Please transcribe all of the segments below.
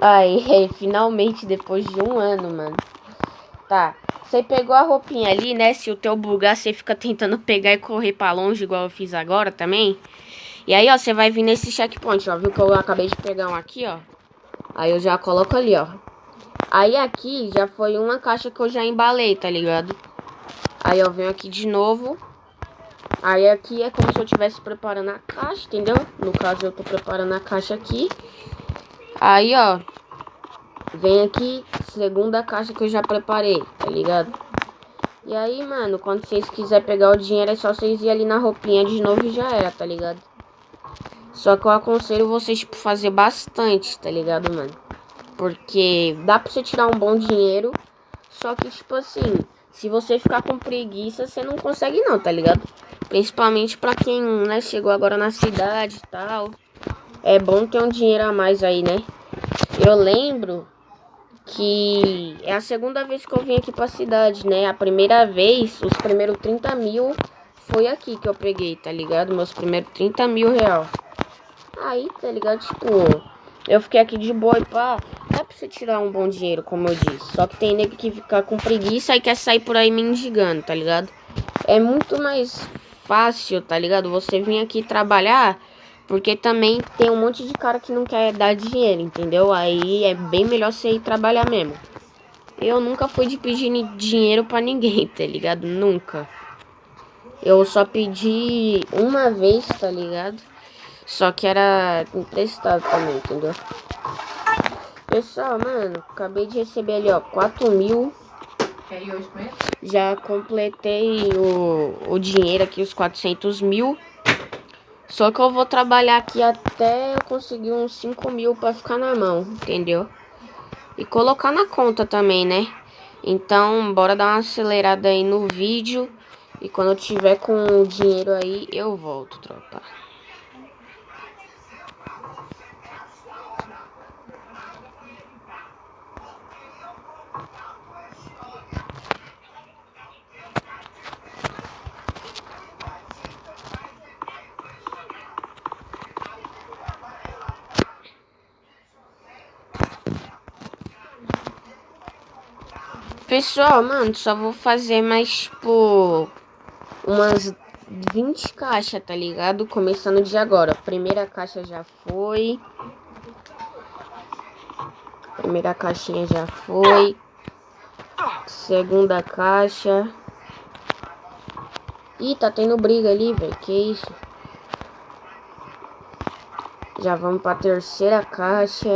Aí, finalmente, depois de um ano, mano. Tá. Você pegou a roupinha ali, né? Se o teu bugar, você fica tentando pegar e correr pra longe, igual eu fiz agora também. E aí, ó, você vai vir nesse checkpoint, ó. Viu que eu acabei de pegar um aqui, ó. Aí eu já coloco ali, ó. Aí aqui já foi uma caixa que eu já embalei, tá ligado? Aí eu venho aqui de novo. Aí aqui é como se eu estivesse preparando a caixa, entendeu? No caso eu tô preparando a caixa aqui. Aí, ó. Vem aqui, segunda caixa que eu já preparei, tá ligado? E aí, mano, quando vocês quiserem pegar o dinheiro, é só vocês ir ali na roupinha de novo e já era, tá ligado? Só que eu aconselho vocês, tipo, fazer bastante, tá ligado, mano? Porque dá pra você tirar um bom dinheiro, só que, tipo assim, se você ficar com preguiça, você não consegue não, tá ligado? Principalmente pra quem, né, chegou agora na cidade e tal. É bom ter um dinheiro a mais aí, né? Eu lembro que é a segunda vez que eu vim aqui pra cidade, né? A primeira vez, os primeiros 30 mil foi aqui que eu peguei, tá ligado? Meus primeiros 30 mil real. Aí, tá ligado? Tipo, eu fiquei aqui de boa e pá. Dá pra você tirar um bom dinheiro, como eu disse. Só que tem nego que fica com preguiça e quer sair por aí mendigando, tá ligado? É muito mais fácil, tá ligado? Você vir aqui trabalhar, porque também tem um monte de cara que não quer dar dinheiro, entendeu? Aí é bem melhor você ir trabalhar mesmo. Eu nunca fui de pedir dinheiro pra ninguém, tá ligado? Nunca. Eu só pedi uma vez, tá ligado? Só que era emprestado também, entendeu? Pessoal, mano, acabei de receber ali, ó, 4 mil. Já completei o dinheiro aqui, os 400 mil. Só que eu vou trabalhar aqui até eu conseguir uns 5 mil pra ficar na mão, entendeu? E colocar na conta também, né? Então, bora dar uma acelerada aí no vídeo. E quando eu tiver com o dinheiro aí, eu volto, tropa. Pessoal, mano, só vou fazer mais, tipo, umas 20 caixas, tá ligado? Começando de agora. Primeira caixa já foi. Primeira caixinha já foi. Segunda caixa. Ih, tá tendo briga ali, velho. Que isso? Já vamos pra terceira caixa.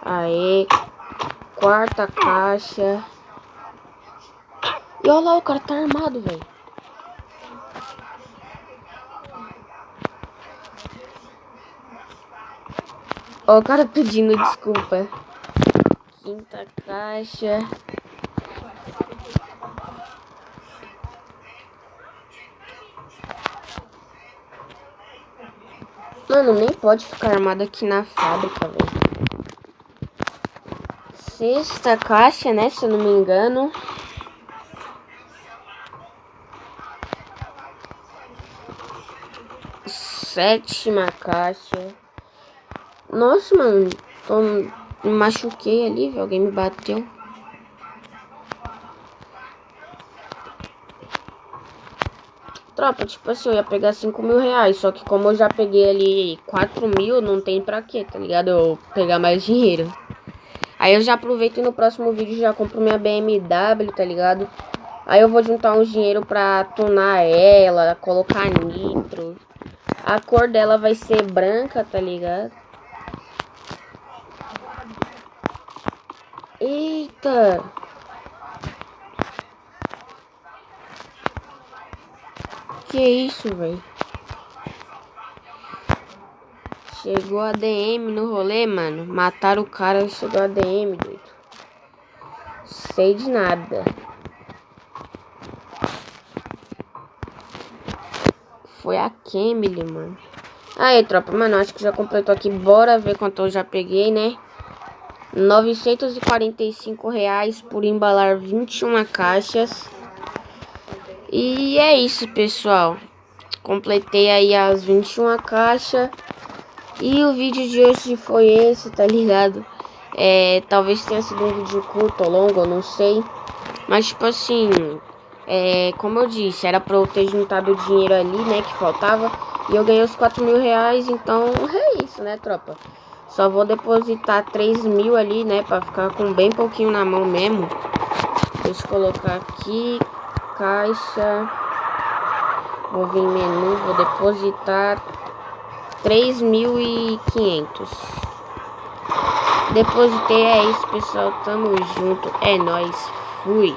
Aê. Quarta caixa. E olha lá, o cara tá armado, velho. Ó, o cara pedindo desculpa. Quinta caixa. Mano, nem pode ficar armado aqui na fábrica, velho. Sexta caixa, né? Se eu não me engano. Sétima caixa. Nossa, mano. Me machuquei ali, velho. Alguém me bateu. Tropa, tipo assim, eu ia pegar 5 mil reais. Só que como eu já peguei ali 4 mil, não tem pra quê, tá ligado? Eu pegar mais dinheiro. Aí eu já aproveito e no próximo vídeo já compro minha BMW, tá ligado? Aí eu vou juntar uns dinheiro pra tunar ela, colocar nitro. A cor dela vai ser branca, tá ligado? Eita! Que isso, velho? Chegou a DM no rolê, mano. Mataram o cara e chegou a DM, doido. Sei de nada. Foi a Kemily, mano. Aí, tropa, mano, acho que já completou aqui. Bora ver quanto eu já peguei, né? R$ 945 por embalar 21 caixas. E é isso, pessoal. Completei aí as 21 caixas. E o vídeo de hoje foi esse, tá ligado? Talvez tenha sido um vídeo curto ou longo, eu não sei. Mas, tipo assim, como eu disse, era pra eu ter juntado o dinheiro ali, né, que faltava. E eu ganhei os 4.000 reais, então é isso, né, tropa? Só vou depositar 3.000 ali, né, pra ficar com bem pouquinho na mão mesmo. Deixa eu colocar aqui, caixa. Vou vir em menu, vou depositar 3.500. Depositei, é isso, pessoal. Tamo junto. É nóis. Fui.